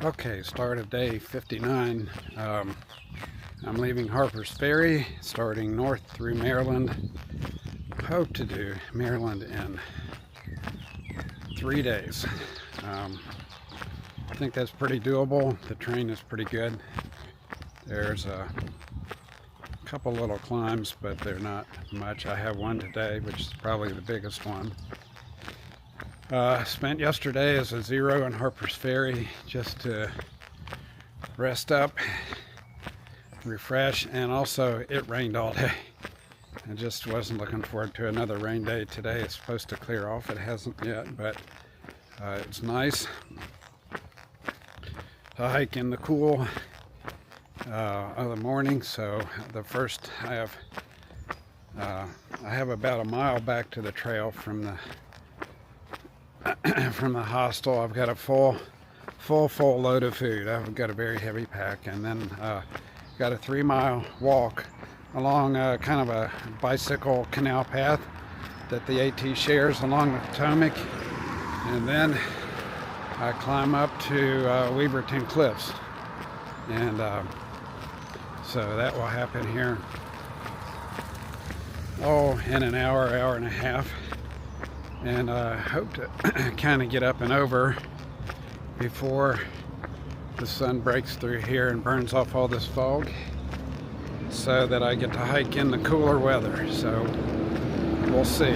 Okay, start of day 59. I'm leaving Harper's Ferry, starting north through Maryland. Hope to do Maryland in 3 days. I think that's pretty doable. The terrain is pretty good. There's a couple little climbs, but they're not much. I have one today, which is probably the biggest one. Spent yesterday as a zero in Harper's Ferry just to rest up, refresh, and also it rained all day. I just wasn't looking forward to another rain day today. It's supposed to clear off. It hasn't yet, but it's nice to hike in the cool of the morning. So the first I have about a mile back to the trail from the from the hostel. I've got a full load of food. I've got a very heavy pack, and then got a 3-mile walk along kind of a bicycle canal path that the AT shares along the Potomac, and then I climb up to Weaverton Cliffs, and so that will happen here in an hour and a half. And I hope to kind of get up and over before the sun breaks through here and burns off all this fog, so that I get to hike in the cooler weather. So we'll see.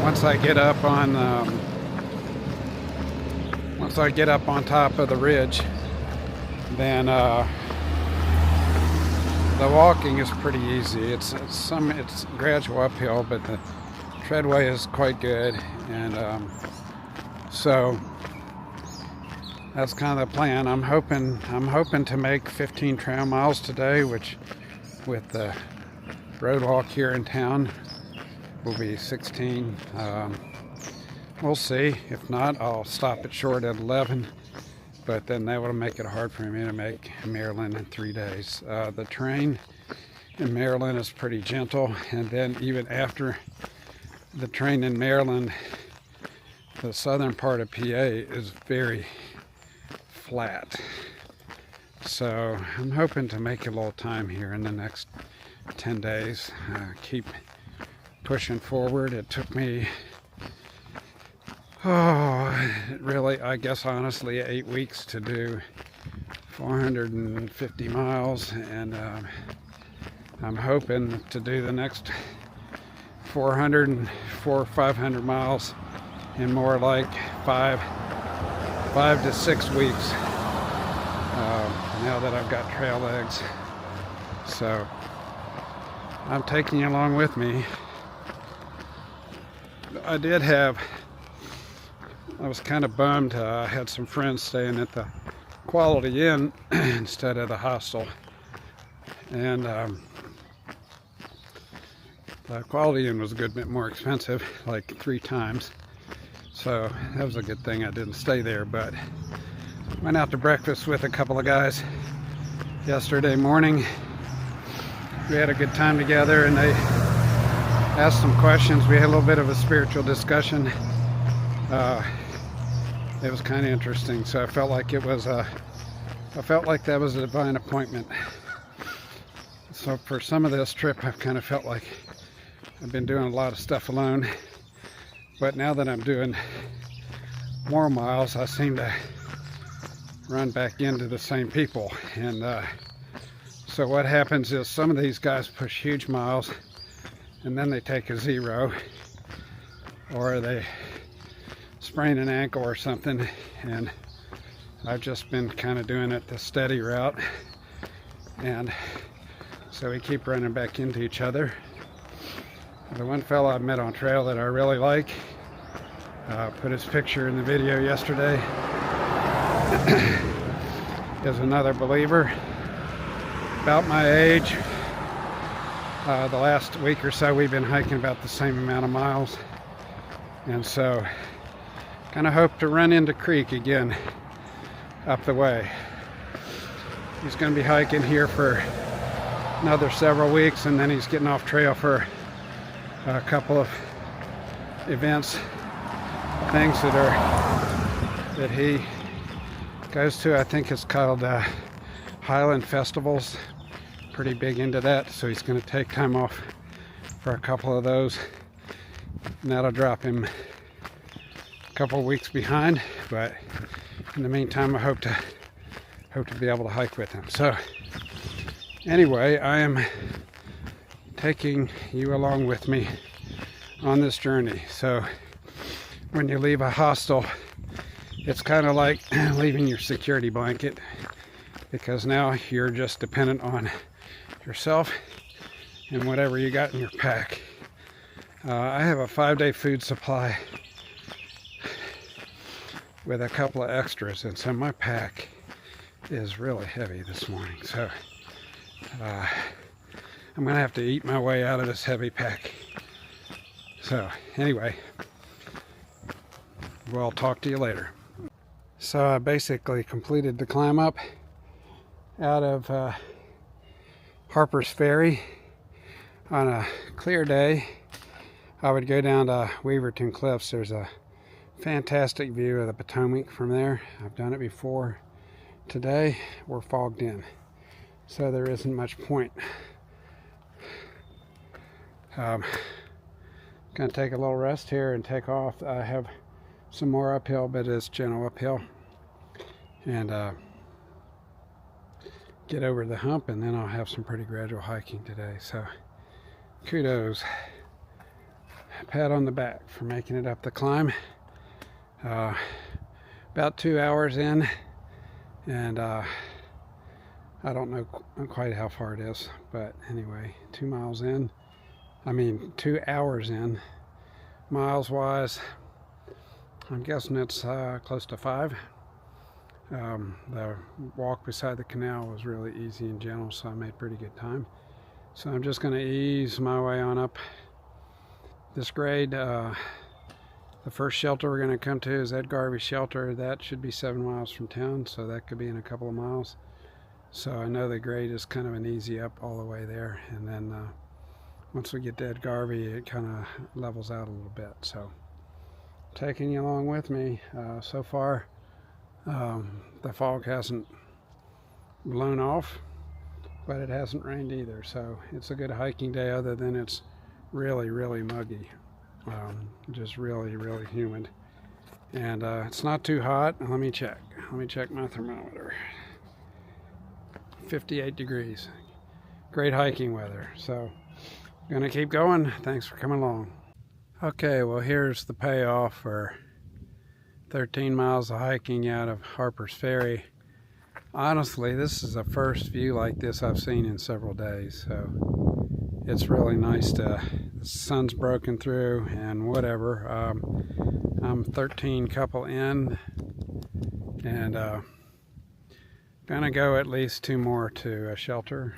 Once I get up on top of the ridge, then the walking is pretty easy. It's gradual uphill, but the treadway is quite good, and so that's kind of the plan. I'm hoping to make 15 trail miles today, which with the road walk here in town will be 16. We'll see. If not, I'll stop it short at 11. But then that will make it hard for me to make Maryland in 3 days. The terrain in Maryland is pretty gentle, and then even after the terrain in Maryland, the southern part of PA is very flat. So I'm hoping to make a little time here in the next 10 days. Keep pushing forward. It took me really, I guess honestly, 8 weeks to do 450 miles, and I'm hoping to do the next 400 or 500 miles in more like 5 to 6 weeks, now that I've got trail legs. So I'm taking you along with me. I was kind of bummed. I had some friends staying at the Quality Inn instead of the hostel, and the Quality Inn was a good bit more expensive, like 3 times. So that was a good thing I didn't stay there. But went out to breakfast with a couple of guys yesterday morning. We had a good time together, and they asked some questions. We had a little bit of a spiritual discussion. It was kind of interesting. So I felt like that was a divine appointment. So for some of this trip, I've kind of felt like I've been doing a lot of stuff alone. But now that I'm doing more miles, I seem to run back into the same people. And so what happens is some of these guys push huge miles, and then they take a zero, or they sprain an ankle or something, and I've just been kind of doing it the steady route, and so we keep running back into each other. The one fellow I met on trail that I really like, put his picture in the video yesterday, is another believer about my age. The last week or so we've been hiking about the same amount of miles, and so kind of hope to run into Creek again up the way. He's going to be hiking here for another several weeks, and then he's getting off trail for a couple of events, things that he goes to. I think it's called Highland Festivals. Pretty big into that, so he's going to take time off for a couple of those, and that'll drop him a couple of weeks behind. But in the meantime, I hope to be able to hike with him. So anyway, I am taking you along with me on this journey. So when you leave a hostel, it's kind of like leaving your security blanket, because now you're just dependent on yourself and whatever you got in your pack. I have a 5-day food supply with a couple of extras, and so my pack is really heavy this morning. So I'm gonna have to eat my way out of this heavy pack. So anyway, we'll talk to you later. So I basically completed the climb up out of Harper's Ferry. On a clear day, I would go down to Weaverton Cliffs. There's a fantastic view of the Potomac from there. I've done it before. Today we're fogged in, so there isn't much point. Gonna take a little rest here and take off. I have some more uphill, but it's gentle uphill, and get over the hump, and then I'll have some pretty gradual hiking today. So kudos, pat on the back for making it up the climb. About 2 hours in, and I don't know quite how far it is, but anyway, 2 miles in. I mean 2 hours in. Miles wise, I'm guessing it's close to 5. The walk beside the canal was really easy and gentle, so I made pretty good time. So I'm just going to ease my way on up this grade. The first shelter we're going to come to is Ed Garvey Shelter. That should be 7 miles from town, so that could be in a couple of miles. So I know the grade is kind of an easy up all the way there, and then once we get to Ed Garvey, it kind of levels out a little bit. So taking you along with me. So far, the fog hasn't blown off, but it hasn't rained either, so it's a good hiking day, other than it's really, really muggy. Just really, really humid, and it's not too hot. Let me check my thermometer. 58 degrees. Great hiking weather. So gonna keep going. Thanks for coming along. Okay, well, here's the payoff for 13 miles of hiking out of Harper's Ferry. Honestly, this is the first view like this I've seen in several days, so it's really nice. The sun's broken through and whatever. I'm 13 couple in, and gonna go at least 2 more to a shelter.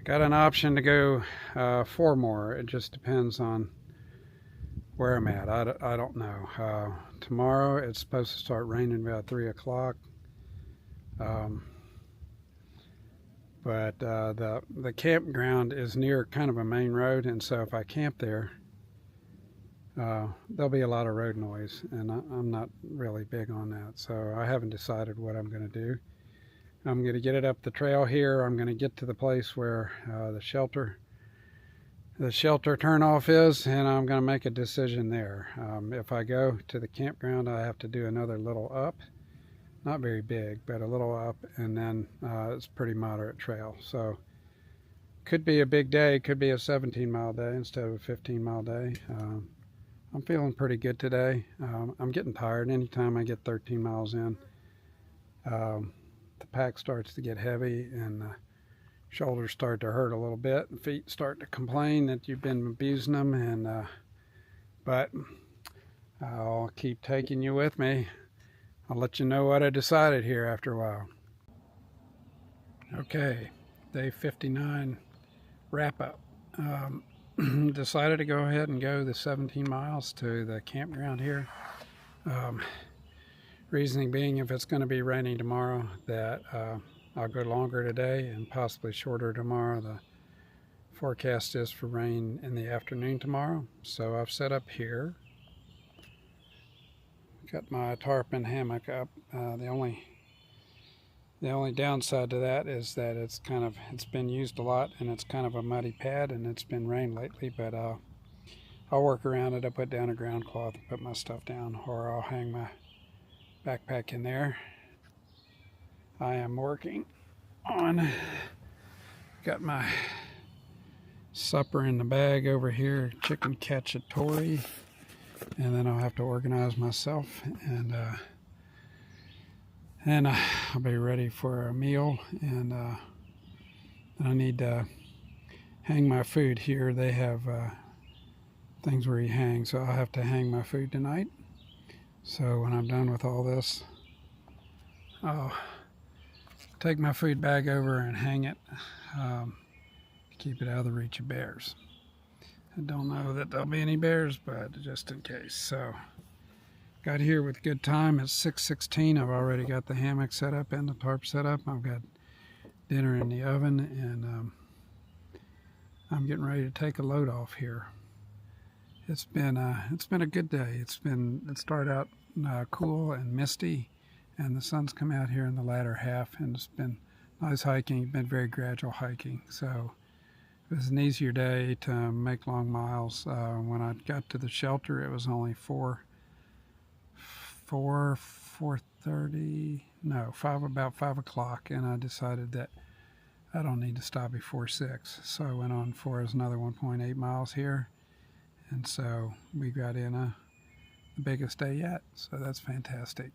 Got an option to go 4 more. It just depends on where I'm at. I don't know. Tomorrow it's supposed to start raining about 3 o'clock. But the campground is near kind of a main road, and so if I camp there, there'll be a lot of road noise, and I'm not really big on that. So I haven't decided what I'm going to do. I'm going to get it up the trail here. I'm going to get to the place where the shelter turnoff is, and I'm going to make a decision there. If I go to the campground, I have to do another little up. Not very big, but a little up, and then it's pretty moderate trail. So could be a big day, could be a 17-mile day instead of a 15-mile day. I'm feeling pretty good today. I'm getting tired. Anytime I get 13 miles in, the pack starts to get heavy, and the shoulders start to hurt a little bit, and feet start to complain that you've been abusing them. And but I'll keep taking you with me. I'll let you know what I decided here after a while. Okay, day 59 wrap up. Decided to go ahead and go the 17 miles to the campground here. Reasoning being, if it's going to be raining tomorrow, that I'll go longer today and possibly shorter tomorrow. The forecast is for rain in the afternoon tomorrow. So I've set up here. Got my tarp and hammock up. The only downside to that is that it's been used a lot, and it's kind of a muddy pad, and it's been rain lately, but I'll work around it. I'll put down a ground cloth and put my stuff down, or I'll hang my backpack in there. I am working on, got my supper in the bag over here, chicken cacciatore, and then I'll have to organize myself, and I'll be ready for a meal, and I need to hang my food here. They have things where you hang, so I'll have to hang my food tonight. So when I'm done with all this, I'll take my food bag over and hang it, keep it out of the reach of bears. I don't know that there'll be any bears, but just in case. So got here with good time. It's 6:16. I've already got the hammock set up and the tarp set up. I've got dinner in the oven, and I'm getting ready to take a load off here. It's been a good day. It started out cool and misty, and the sun's come out here in the latter half, and it's been nice hiking. Been very gradual hiking, so it was an easier day to make long miles. When I got to the shelter, it was only 4:30, no, about 5 o'clock, and I decided that I don't need to stop before 6. So I went on for another 1.8 miles here, and so we got in the biggest day yet. So that's fantastic.